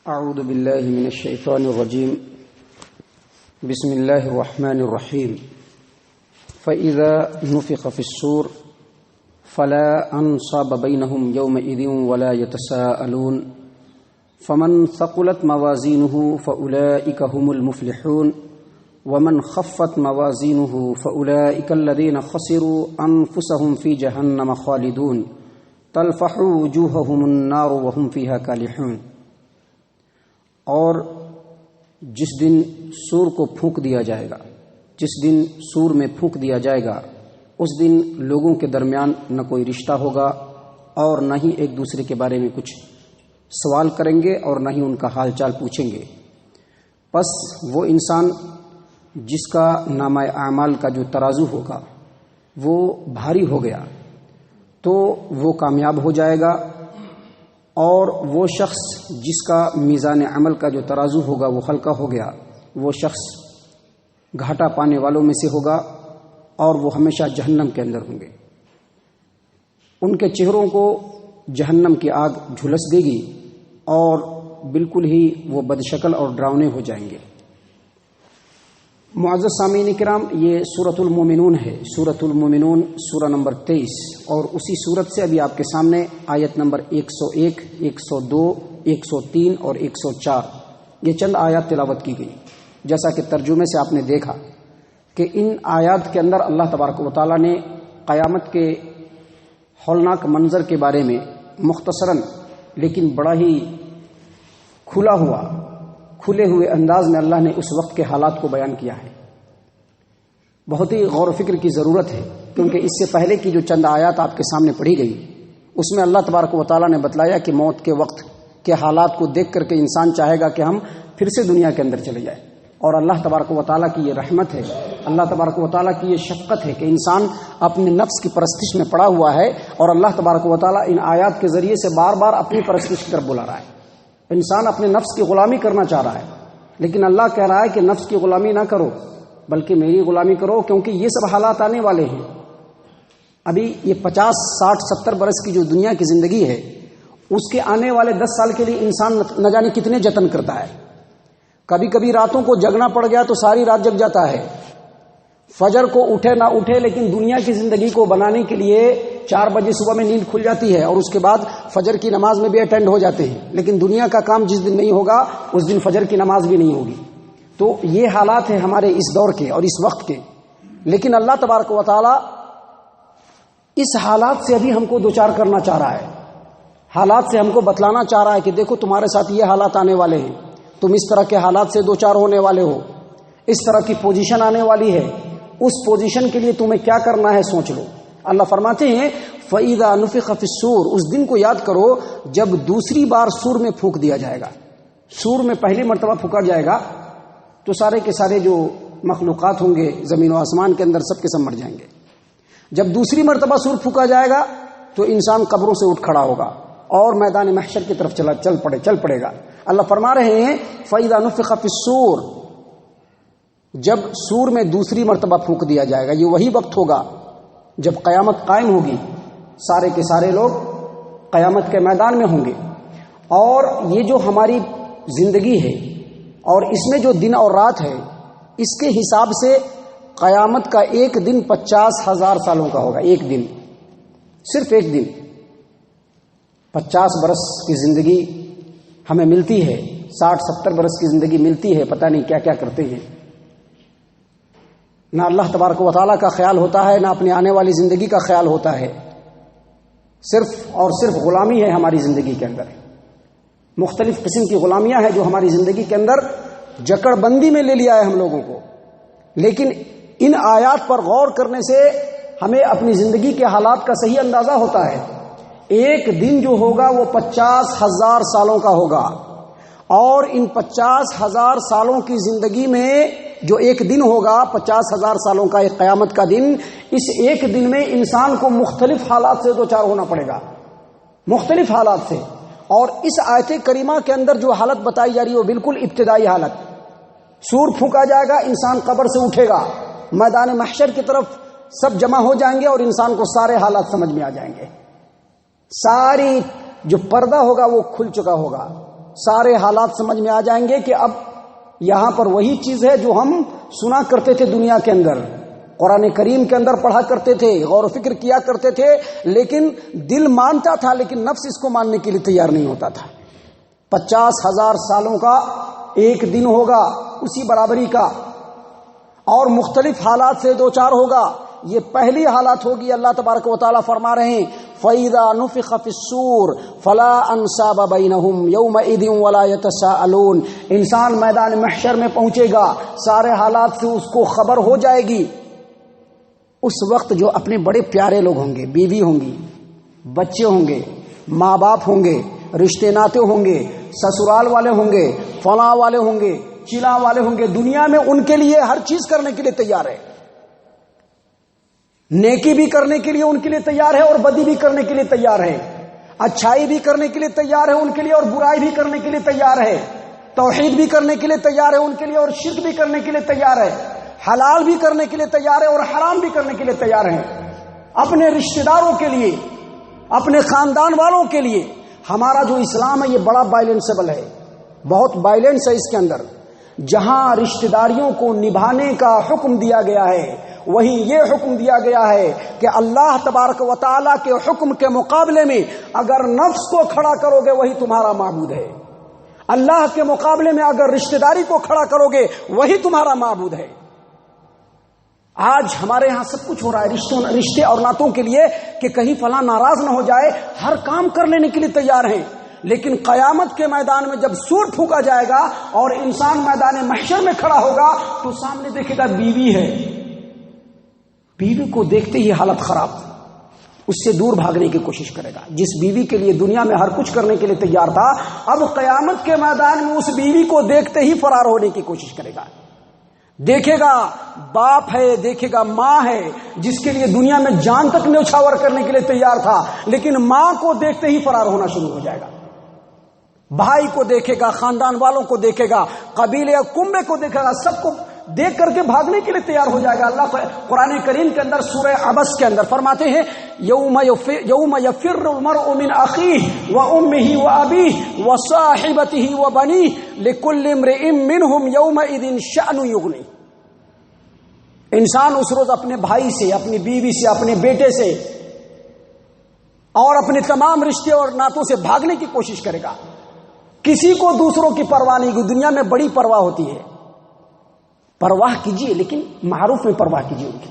اعوذ باللہ من الشیطان الرجیم بسم اللہ الرحمن الرحیم فَإِذَا نُفِخَ فِي الصُّورِ فَلَا أَنْصَابَ بَيْنَهُمْ يَوْمَئِذٍ وَلَا يَتَسَاءَلُونَ فَمَنْ ثَقُلَتْ مَوَازِينُهُ فَأُولَئِكَ هُمُ الْمُفْلِحُونَ وَمَنْ خَفَّتْ مَوَازِينُهُ فَأُولَئِكَ الَّذِينَ خَسِرُوا أَنفُسَهُمْ فِي جَهَنَّمَ خَالِدُونَ تَلْفَحُ وُجُوهَهُمُ النَّارُ وَهُمْ فِيهَا كَالِحُونَ۔ اور جس دن سور کو پھونک دیا جائے گا، جس دن سور میں پھونک دیا جائے گا، اس دن لوگوں کے درمیان نہ کوئی رشتہ ہوگا اور نہ ہی ایک دوسرے کے بارے میں کچھ سوال کریں گے اور نہ ہی ان کا حال چال پوچھیں گے۔ پس وہ انسان جس کا نامہ اعمال کا جو ترازو ہوگا وہ بھاری ہو گیا تو وہ کامیاب ہو جائے گا، اور وہ شخص جس کا میزان عمل کا جو ترازو ہوگا وہ ہلکا ہو گیا، وہ شخص گھاٹا پانے والوں میں سے ہوگا اور وہ ہمیشہ جہنم کے اندر ہوں گے۔ ان کے چہروں کو جہنم کی آگ جھلس دے گی اور بالکل ہی وہ بدشکل اور ڈراؤنے ہو جائیں گے۔ معزز سامعین کرام، یہ سورۃ المومنون ہے، سورۃ المومنون سورہ نمبر 23، اور اسی سورت سے ابھی آپ کے سامنے آیت نمبر 101، 102، 103 اور 104 یہ چند آیات تلاوت کی گئی۔ جیسا کہ ترجمے سے آپ نے دیکھا کہ ان آیات کے اندر اللہ تبارک و تعالیٰ نے قیامت کے ہولناک منظر کے بارے میں مختصراً لیکن بڑا ہی کھلے ہوئے انداز میں اللہ نے اس وقت کے حالات کو بیان کیا ہے۔ بہت ہی غور و فکر کی ضرورت ہے، کیونکہ اس سے پہلے کی جو چند آیات آپ کے سامنے پڑھی گئی اس میں اللہ تبارک و تعالیٰ نے بتلایا کہ موت کے وقت کے حالات کو دیکھ کر کے انسان چاہے گا کہ ہم پھر سے دنیا کے اندر چلے جائیں، اور اللہ تبارک و تعالیٰ کی یہ رحمت ہے، اللہ تبارک و تعالیٰ کی یہ شفقت ہے کہ انسان اپنے نفس کی پرستش میں پڑا ہوا ہے، اور اللہ تبارک و تعالیٰ ان آیات کے ذریعے سے بار بار اپنی پرستش کی طرف بلا رہا ہے۔ انسان اپنے نفس کی غلامی کرنا چاہ رہا ہے، لیکن اللہ کہہ رہا ہے کہ نفس کی غلامی نہ کرو بلکہ میری غلامی کرو، کیونکہ یہ سب حالات آنے والے ہیں۔ ابھی یہ 50، 60، 70 برس کی جو دنیا کی زندگی ہے اس کے آنے والے 10 سال کے لیے انسان نہ جانے کتنے جتن کرتا ہے۔ کبھی کبھی راتوں کو جگنا پڑ گیا تو ساری رات جگ جاتا ہے، فجر کو اٹھے نہ اٹھے لیکن دنیا کی زندگی کو بنانے کے لیے 4 بجے صبح میں نیند کھل جاتی ہے اور اس کے بعد فجر کی نماز میں بھی اٹینڈ ہو جاتے ہیں، لیکن دنیا کا کام جس دن نہیں ہوگا اس دن فجر کی نماز بھی نہیں ہوگی۔ تو یہ حالات ہیں ہمارے اس دور کے اور اس وقت کے، لیکن اللہ تبارک و تعالی اس حالات سے ابھی ہم کو دوچار کرنا چاہ رہا ہے، حالات سے ہم کو بتلانا چاہ رہا ہے کہ دیکھو تمہارے ساتھ یہ حالات آنے والے ہیں، تم اس طرح کے حالات سے دوچار ہونے والے ہو، اس طرح کی پوزیشن آنے والی ہے، اس پوزیشن کے لیے تمہیں کیا کرنا ہے سوچ لو۔ اللہ فرماتے ہیں فَإِذَا نُفِخَ فِي الصُّورِ، اس دن کو یاد کرو جب دوسری بار سور میں پھونک دیا جائے گا۔ سور میں پہلی مرتبہ پھونکا جائے گا تو سارے کے سارے جو مخلوقات ہوں گے زمین و آسمان کے اندر سب کے سب مر جائیں گے۔ جب دوسری مرتبہ سور پھونکا جائے گا تو انسان قبروں سے اٹھ کھڑا ہوگا اور میدان محشر کی طرف چل پڑے گا۔ اللہ فرما رہے ہیں فَإِذَا نُفِخَ فِي الصُّورِ، جب سور میں دوسری مرتبہ پھونک دیا جائے گا، یہ وہی وقت ہوگا جب قیامت قائم ہوگی، سارے کے سارے لوگ قیامت کے میدان میں ہوں گے، اور یہ جو ہماری زندگی ہے اور اس میں جو دن اور رات ہے اس کے حساب سے قیامت کا ایک دن 50,000 سالوں کا ہوگا۔ ایک دن، صرف ایک دن 50 برس کی زندگی ہمیں ملتی ہے، 60-70 برس کی زندگی ملتی ہے، پتہ نہیں کیا کیا کرتے ہیں، نہ اللہ تبارک و تعالیٰ کا خیال ہوتا ہے نہ اپنے آنے والی زندگی کا خیال ہوتا ہے، صرف اور صرف غلامی ہے ہماری زندگی کے اندر۔ مختلف قسم کی غلامیاں ہیں جو ہماری زندگی کے اندر جکڑ بندی میں لے لیا ہے ہم لوگوں کو، لیکن ان آیات پر غور کرنے سے ہمیں اپنی زندگی کے حالات کا صحیح اندازہ ہوتا ہے۔ ایک دن جو ہوگا وہ 50,000 سالوں کا ہوگا، اور ان 50,000 سالوں کی زندگی میں جو ایک دن ہوگا 50,000 سالوں کا ایک قیامت کا دن، اس ایک دن میں انسان کو مختلف حالات سے دوچار ہونا پڑے گا، مختلف حالات سے۔ اور اس آیت کریمہ کے اندر جو حالت بتائی جا رہی ہے وہ بالکل ابتدائی حالت، سور پھونکا جائے گا، انسان قبر سے اٹھے گا، میدان محشر کی طرف سب جمع ہو جائیں گے اور انسان کو سارے حالات سمجھ میں آ جائیں گے، ساری جو پردہ ہوگا وہ کھل چکا ہوگا، سارے حالات سمجھ میں آ جائیں گے کہ اب یہاں پر وہی چیز ہے جو ہم سنا کرتے تھے دنیا کے اندر، قرآن کریم کے اندر پڑھا کرتے تھے، غور و فکر کیا کرتے تھے، لیکن دل مانتا تھا لیکن نفس اس کو ماننے کے لیے تیار نہیں ہوتا تھا۔ 50,000 سالوں کا ایک دن ہوگا اسی برابری کا، اور مختلف حالات سے دو چار ہوگا۔ یہ پہلی حالت ہوگی۔ اللہ تبارک و تعالیٰ فرما رہے ہیں فَإِذَا نُفِخَ فِي الصُّورِ فَلَا أَنْسَابَ بَيْنَهُمْ يَوْمَئِذٍ وَلَا يَتَسَاءَلُونَ۔ انسان میدان محشر میں پہنچے گا، سارے حالات سے اس کو خبر ہو جائے گی۔ اس وقت جو اپنے بڑے پیارے لوگ ہوں گے، بیوی ہوں گی، بچے ہوں گے، ماں باپ ہوں گے، رشتے ناتے ہوں گے، سسرال والے ہوں گے، فلاں والے ہوں گے، چلا والے ہوں گے، دنیا میں ان کے لیے ہر چیز کرنے کے لیے تیار ہے، نیکی بھی کرنے کے لیے ان کے لیے تیار ہے اور بدی بھی کرنے کے لیے تیار ہے، اچھائی بھی کرنے کے لیے تیار ہے ان کے لیے اور برائی بھی کرنے کے لیے تیار ہے، توحید بھی کرنے کے لیے تیار ہے ان کے لیے اور شرک بھی کرنے کے لیے تیار ہے، حلال بھی کرنے کے لیے تیار ہے اور حرام بھی کرنے کے لیے تیار ہے، اپنے رشتہ داروں کے لیے، اپنے خاندان والوں کے لیے۔ ہمارا جو اسلام ہے یہ بڑا بائلنسبل ہے، بہت بائلنس ہے اس کے اندر۔ جہاں رشتہ داریوں کو نبھانے کا حکم دیا گیا ہے، وہیں یہ حکم دیا گیا ہے کہ اللہ تبارک و تعالیٰ کے حکم کے مقابلے میں اگر نفس کو کھڑا کرو گے وہی تمہارا معبود ہے، اللہ کے مقابلے میں اگر رشتہ داری کو کھڑا کرو گے وہی تمہارا معبود ہے۔ آج ہمارے ہاں سب کچھ ہو رہا ہے رشتے اور ناتوں کے لیے کہ کہیں فلاں ناراض نہ ہو جائے، ہر کام کر لینے کے لیے تیار ہیں، لیکن قیامت کے میدان میں جب سور پھونکا جائے گا اور انسان میدان محشر میں کھڑا ہوگا تو سامنے دیکھے گا بیوی ہے، بیوی کو دیکھتے ہی حالت خراب، اس سے دور بھاگنے کی کوشش کرے گا۔ جس بیوی کے لیے دنیا میں ہر کچھ کرنے کے لیے تیار تھا، اب قیامت کے میدان میں اس بیوی کو دیکھتے ہی فرار ہونے کی کوشش کرے گا۔ دیکھے گا باپ ہے، دیکھے گا ماں ہے، جس کے لیے دنیا میں جان تک نیچھاور کرنے کے لیے تیار تھا، لیکن ماں کو دیکھتے ہی فرار ہونا شروع ہو جائے گا۔ بھائی کو دیکھے گا، خاندان والوں کو دیکھے گا، قبیلے یا کنبے کو دیکھے گا، سب کو دیکھ کر کے بھاگنے کے لیے تیار ہو جائے گا۔ اللہ قرآن کریم کے اندر سورہ عبس کے اندر فرماتے ہیں یوم یفر المرء من اخیہ وامہ وابیہ وصاحبتہ وبنیہ لکل امرئ منہم یومئذ شأن یغنیہ۔ انسان اس روز اپنے بھائی سے، اپنی بیوی سے، اپنے بیٹے سے اور اپنے تمام رشتے اور ناتوں سے بھاگنے کی کوشش کرے گا۔ کسی کو دوسروں کی پرواہ نہیں۔ دنیا میں بڑی پرواہ ہوتی ہے، پرواہ کیجیے لیکن معروف میں پرواہ کیجیے، ان کی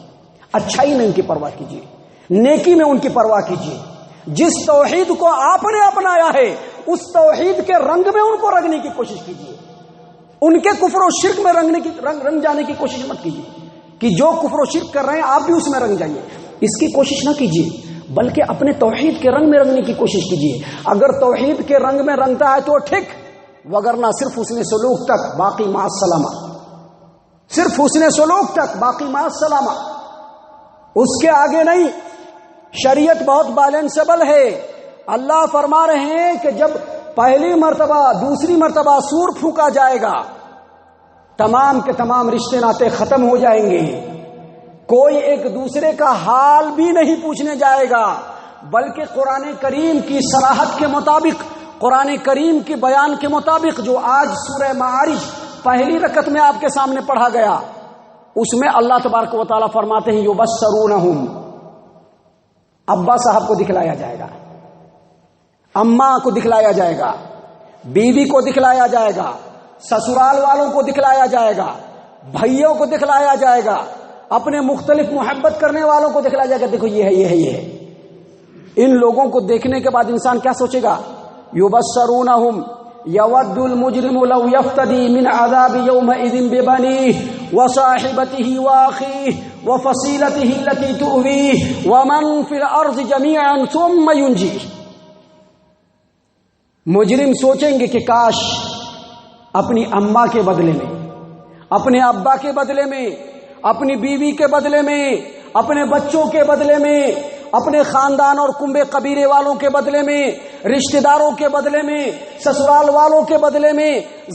اچھائی میں ان کی پرواہ کیجیے، نیکی میں ان کی پرواہ کیجیے۔ جس توحید کو آپ نے اپنایا ہے اس توحید کے رنگ میں ان کو رنگنے کی کوشش کیجیے، ان کے کفر و شرک میں رنگ جانے کی کوشش مت کیجیے کہ جو کفر و شرک کر رہے ہیں آپ بھی اس میں رنگ جائیے، اس کی کوشش نہ کیجیے، بلکہ اپنے توحید کے رنگ میں رنگنے کی کوشش کیجیے۔ اگر توحید کے رنگ میں رنگتا ہے تو ٹھیک، وگرنہ صرف حسن سلوک تک، باقی مع السلامہ، صرف حسن سلوک تک، باقی مع السلامہ، اس کے آگے نہیں۔ شریعت بہت بیلنسبل ہے۔ اللہ فرما رہے ہیں کہ جب پہلی مرتبہ دوسری مرتبہ سور پھونکا جائے گا، تمام کے تمام رشتے ناتے ختم ہو جائیں گے، کوئی ایک دوسرے کا حال بھی نہیں پوچھنے جائے گا، بلکہ قرآن کریم کی صراحت کے مطابق، قرآن کریم کے بیان کے مطابق جو آج سورہ معارج پہلی رکعت میں آپ کے سامنے پڑھا گیا، اس میں اللہ تبارک و تعالیٰ فرماتے ہیں یبصرونہم، ابا صاحب کو دکھلایا جائے گا، اماں کو دکھلایا جائے گا، بیوی کو دکھلایا جائے گا، سسرال والوں کو دکھلایا جائے گا، بھائیوں کو دکھلایا جائے گا، اپنے مختلف محبت کرنے والوں کو دکھلایا جائے گا، دیکھو یہ ہے، یہ ہے، یہ ہے۔ ان لوگوں کو دیکھنے کے بعد انسان کیا سوچے گا؟ یبصرونہم یود المجرم لو یفتدی من عذاب یومئذ ببنیہ وصاحبتہ واخیہ وفصیلتہ التی تؤویہ ومن فی الارض جمیعا ثم ینجیہ۔ مجرم سوچیں گے کہ کاش اپنی اماں کے بدلے میں، اپنے ابا کے بدلے میں، اپنی بیوی کے بدلے میں، اپنے بچوں کے بدلے میں، اپنے خاندان اور کنبے قبیلے والوں کے بدلے میں، رشتہ داروں کے بدلے میں، سسرال والوں کے بدلے میں،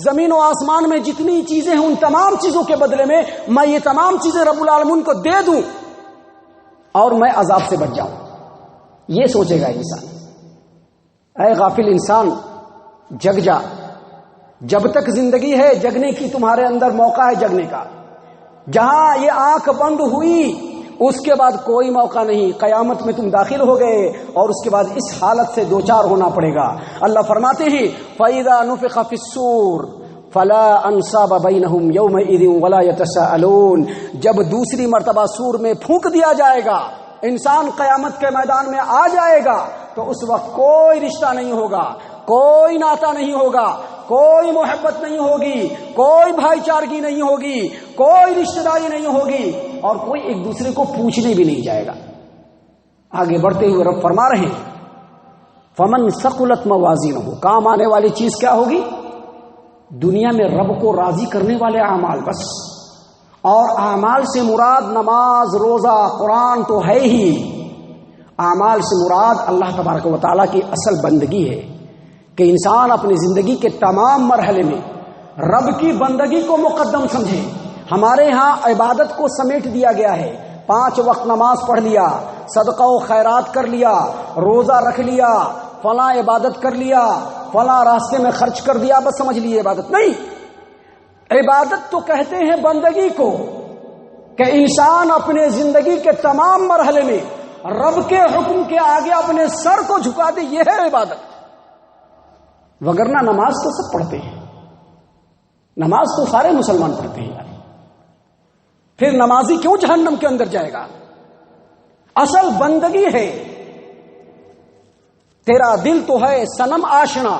زمین و آسمان میں جتنی چیزیں ہیں ان تمام چیزوں کے بدلے میں میں یہ تمام چیزیں رب العالمین کو دے دوں اور میں عذاب سے بچ جاؤں۔ یہ سوچے گا انسان۔ اے غافل انسان، جگ جا، جب تک زندگی ہے جگنے کی تمہارے اندر موقع ہے جگنے کا. جہاں یہ آنکھ بند ہوئی اس کے بعد کوئی موقع نہیں. قیامت میں تم داخل ہو گئے اور اس کے بعد اس حالت سے دوچار ہونا پڑے گا. اللہ فرماتے ہیں فَإِذَا نُفِخَ فِي الصُّورِ فَلَا أَنْصَابَ بَيْنَهُمْ يَوْمَئِذٍ وَلَا يَتَسَاءَلُونَ. جب دوسری مرتبہ سور میں پھونک دیا جائے گا، انسان قیامت کے میدان میں آ جائے گا، تو اس وقت کوئی رشتہ نہیں ہوگا، کوئی ناتا نہیں ہوگا، کوئی محبت نہیں ہوگی، کوئی بھائی چارگی نہیں ہوگی، کوئی رشتہ داری نہیں ہوگی، اور کوئی ایک دوسرے کو پوچھنے بھی نہیں جائے گا. آگے بڑھتے ہوئے رب فرما رہے ہیں فمن ثقلت موازینہ. کام آنے والی چیز کیا ہوگی؟ دنیا میں رب کو راضی کرنے والے اعمال بس. اور اعمال سے مراد نماز، روزہ، قرآن تو ہے ہی. اعمال سے مراد اللہ تبارک و تعالیٰ کی اصل بندگی ہے کہ انسان اپنی زندگی کے تمام مرحلے میں رب کی بندگی کو مقدم سمجھے. ہمارے ہاں عبادت کو سمیٹ دیا گیا ہے. 5 وقت نماز پڑھ لیا، صدقہ و خیرات کر لیا، روزہ رکھ لیا، فلاں عبادت کر لیا، فلاں راستے میں خرچ کر دیا، بس سمجھ لیے عبادت. نہیں، عبادت تو کہتے ہیں بندگی کو کہ انسان اپنے زندگی کے تمام مرحلے میں رب کے حکم کے آگے اپنے سر کو جھکا دے، یہ ہے عبادت. وگرنہ نماز تو سب پڑھتے ہیں، نماز تو سارے مسلمان پڑھتے ہیں یار. پھر نمازی کیوں جہنم کے اندر جائے گا؟ اصل بندگی ہے. تیرا دل تو ہے صنم آشنا،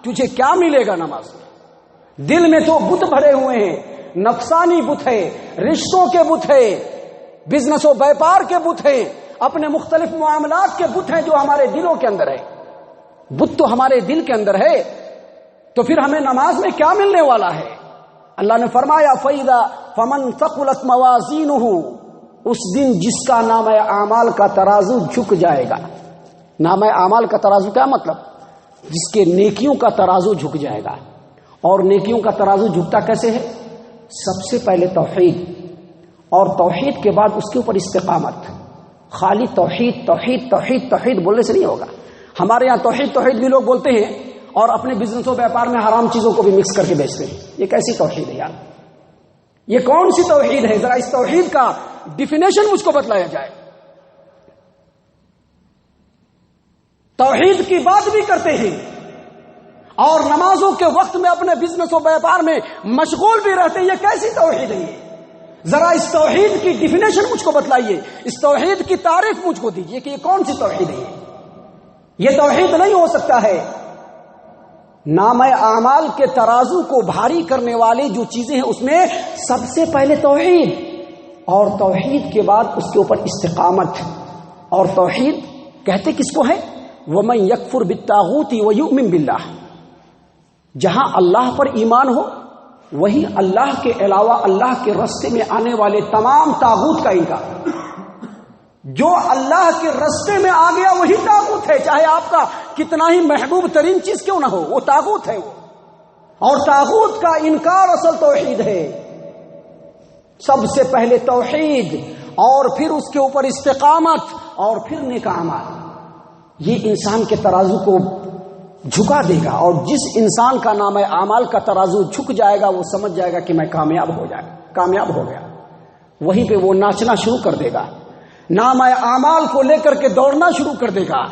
تجھے کیا ملے گا نماز میں؟ دل میں تو بت بھرے ہوئے ہیں، نفسانی بت ہے، رشتوں کے بت ہے، بزنس و بیپار کے بت ہیں، اپنے مختلف معاملات کے بت ہیں جو ہمارے دلوں کے اندر ہے. بت تو ہمارے دل کے اندر ہے، تو پھر ہمیں نماز میں کیا ملنے والا ہے؟ اللہ نے فرمایا فَإِذَا فَمَنْ ثَقُلَتْ مَوَازِينُهُ. اس دن جس کا نام اعمال کا ترازو جھک جائے گا. نام اعمال کا ترازو کیا مطلب؟ جس کے نیکیوں کا ترازو جھک جائے گا. اور نیکیوں کا ترازو جھکتا کیسے ہے؟ سب سے پہلے توحید، اور توحید کے بعد اس کے اوپر استقامت. خالی توحید توحید توحید توحید بولنے سے نہیں ہوگا. ہمارے یہاں توحید توحید بھی لوگ بولتے ہیں اور اپنے بزنس و بیپار میں حرام چیزوں کو بھی مکس کر کے بیچتے ہیں. یہ کیسی توحید ہے یار؟ یہ کون سی توحید ہے؟ ذرا اس توحید کا ڈیفینیشن مجھ کو بتلایا جائے. توحید کی بات بھی کرتے ہیں اور نمازوں کے وقت میں اپنے بزنس و بیپار میں مشغول بھی رہتے ہیں. یہ کیسی توحید ہے؟ ذرا اس توحید کی ڈیفینیشن مجھ کو بتلائیے، اس توحید کی تعریف مجھ کو دیجیے کہ یہ کون سی توحید ہے. یہ توحید نہیں ہو سکتا ہے. نام اعمال کے ترازو کو بھاری کرنے والی جو چیزیں ہیں اس میں سب سے پہلے توحید، اور توحید کے بعد اس کے اوپر استقامت. اور توحید کہتے کس کو ہے؟ وَمَن يَكْفُرْ بِالطَّاغُوتِ وَيُؤْمِن بِاللَّهِ. جہاں اللہ پر ایمان ہو وہی اللہ کے علاوہ اللہ کے رستے میں آنے والے تمام طاغوت کا انکار. جو اللہ کے رستے میں آ گیا وہی طاغوت ہے، چاہے آپ کا کتنا ہی محبوب ترین چیز کیوں نہ ہو، وہ طاغوت ہے. وہ اور طاغوت کا انکار اصل توحید ہے. سب سے پہلے توحید، اور پھر اس کے اوپر استقامت، اور پھر نیک اعمال. یہ انسان کے ترازو کو جھکا دے گا. اور جس انسان کا نام اعمال کا ترازو جھک جائے گا وہ سمجھ جائے گا کہ میں کامیاب ہو گیا. وہیں پہ وہ ناچنا شروع کر دے گا، نام اعمال کو لے کر کے دوڑنا شروع کر دے گا.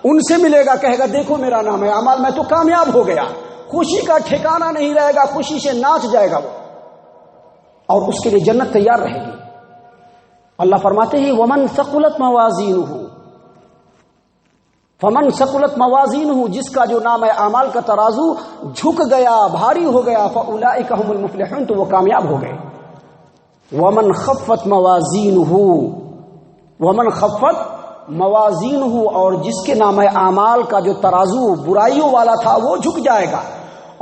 ان سے ملے گا، کہے گا دیکھو میرا نام اعمال، میں تو کامیاب ہو گیا. خوشی کا ٹھکانہ نہیں رہے گا، خوشی سے ناچ جائے گا وہ، اور اس کے لیے جنت تیار رہے گی. اللہ فرماتے ہیں ومن ثقلت موازینہ. فمن ثقلت موازینہ، جس کا جو نام اعمال کا ترازو جھک گیا، بھاری ہو گیا، فاولئک هم المفلحون، تو وہ کامیاب ہو گئے. ومن خفت موازینہ، ومن خفت موازینہ، اور جس کے نام اعمال کا جو ترازو برائیوں والا تھا وہ جھک جائے گا،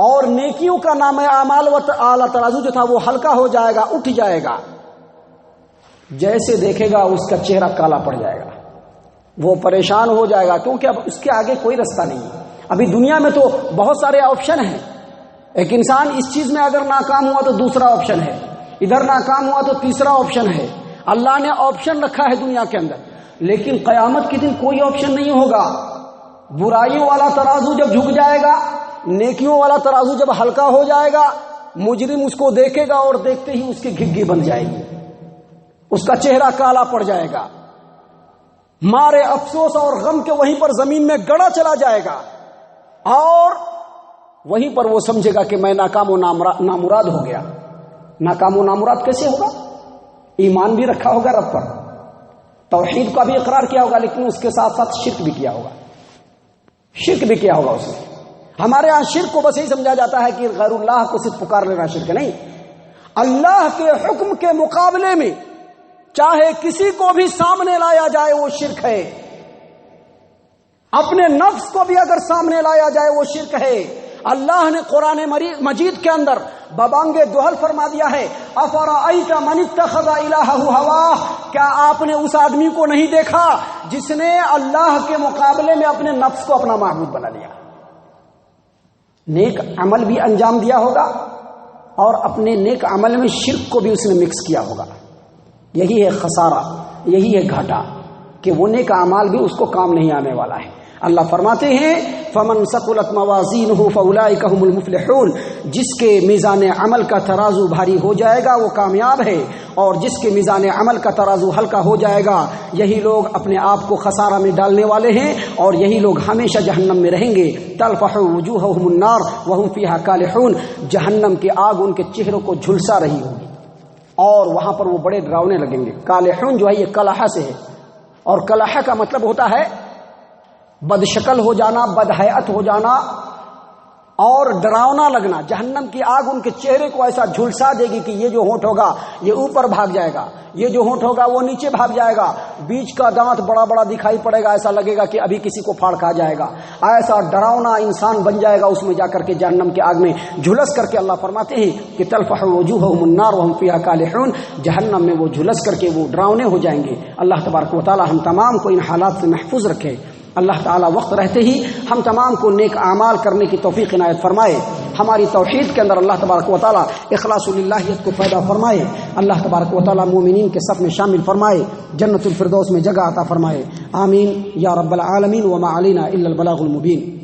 اور نیکیوں کا نام اعمال والا ترازو جو تھا وہ ہلکا ہو جائے گا، اٹھ جائے گا. جیسے دیکھے گا اس کا چہرہ کالا پڑ جائے گا، وہ پریشان ہو جائے گا، کیونکہ اب اس کے آگے کوئی رستہ نہیں ہے. ابھی دنیا میں تو بہت سارے آپشن ہیں. ایک انسان اس چیز میں اگر ناکام ہوا تو دوسرا آپشن ہے، ادھر ناکام ہوا تو تیسرا آپشن ہے. اللہ نے آپشن رکھا ہے دنیا کے اندر، لیکن قیامت کے دن کوئی آپشن نہیں ہوگا. برائیوں والا ترازو جب جھک جائے گا نیکیوں والا ترازو جب ہلکا ہو جائے گا، مجرم اس کو دیکھے گا اور دیکھتے ہی اس کی گھگی بن جائے گی، اس کا چہرہ کالا پڑ جائے گا، مارے افسوس اور غم کے وہیں پر زمین میں گڑا چلا جائے گا، اور وہیں پر وہ سمجھے گا کہ میں ناکام و نامراد ہو گیا۔ ناکام و نامراد کیسے ہوگا؟ ایمان بھی رکھا ہوگا رب پر، توحید کا بھی اقرار کیا ہوگا، لیکن اس کے ساتھ ساتھ شرک بھی کیا ہوگا، شرک بھی کیا ہوگا اس نے۔ ہمارے ہاں شرک کو بس یہی سمجھا جاتا ہے کہ غیر اللہ کو صرف پکار لینا شرک نہیں، اللہ کے حکم کے مقابلے میں چاہے کسی کو بھی سامنے لایا جائے وہ شرک ہے، اپنے نفس کو بھی اگر سامنے لایا جائے وہ شرک ہے۔ اللہ نے قرآن مجید کے اندر ببانگ دوہل فرما دیا ہے، افرأیت من اتخذ الہہ ہواہ، کیا آپ نے اس آدمی کو نہیں دیکھا جس نے اللہ کے مقابلے میں اپنے نفس کو اپنا معبود بنا لیا؟ نیک عمل بھی انجام دیا ہوگا اور اپنے نیک عمل میں شرک کو بھی اس نے مکس کیا ہوگا۔ یہی ہے خسارہ، یہی ہے گھاٹا کہ وہ نیک اعمال بھی اس کو کام نہیں آنے والا ہے۔ اللہ فرماتے ہیں فمن ثقلت موازینہ فاولئک هم المفلحون، جس کے میزان عمل کا ترازو بھاری ہو جائے گا وہ کامیاب ہے، اور جس کے میزان عمل کا ترازو ہلکا ہو جائے گا یہی لوگ اپنے آپ کو خسارہ میں ڈالنے والے ہیں، اور یہی لوگ ہمیشہ جہنم میں رہیں گے۔ تلفح وجوہهم النار وهم فیہا کالحون، جہنم کی آگ ان کے چہروں کو جھلسا رہی ہوگی اور وہاں پر وہ بڑے ڈراؤنے لگیں گے۔ کالحون جو ہے یہ کلہہ سے ہے، اور کلہہ کا مطلب ہوتا ہے بد شکل ہو جانا، بد حیات ہو جانا اور ڈراؤنا لگنا۔ جہنم کی آگ ان کے چہرے کو ایسا جھلسا دے گی کہ یہ جو ہونٹ ہوگا یہ اوپر بھاگ جائے گا، یہ جو ہونٹ ہوگا وہ نیچے بھاگ جائے گا، بیچ کا دانت بڑا بڑا دکھائی پڑے گا، ایسا لگے گا کہ ابھی کسی کو پھاڑ کھا جائے گا، ایسا ڈراؤنا انسان بن جائے گا اس میں جا کر کے جہنم کے آگ میں جھلس کر کے۔ اللہ فرماتے ہیں کہ تلفح وجوہهم النار وهم فیہا کالحون، جہنم میں وہ جھلس کر کے وہ ڈراؤنے ہو جائیں گے۔ اللہ تبارک و تعالی ہم تمام کو ان حالات سے محفوظ رکھے۔ اللہ تعالیٰ وقت رہتے ہی ہم تمام کو نیک اعمال کرنے کی توفیق عنایت فرمائے، ہماری توحید کے اندر اللہ تبارک و تعالیٰ اخلاص للہیت کو پیدا فرمائے، اللہ تبارک و تعالیٰ مومنین کے صف میں شامل فرمائے، جنت الفردوس میں جگہ عطا فرمائے، آمین یا رب العالمین۔ وما علینا الا البلاغ المبین۔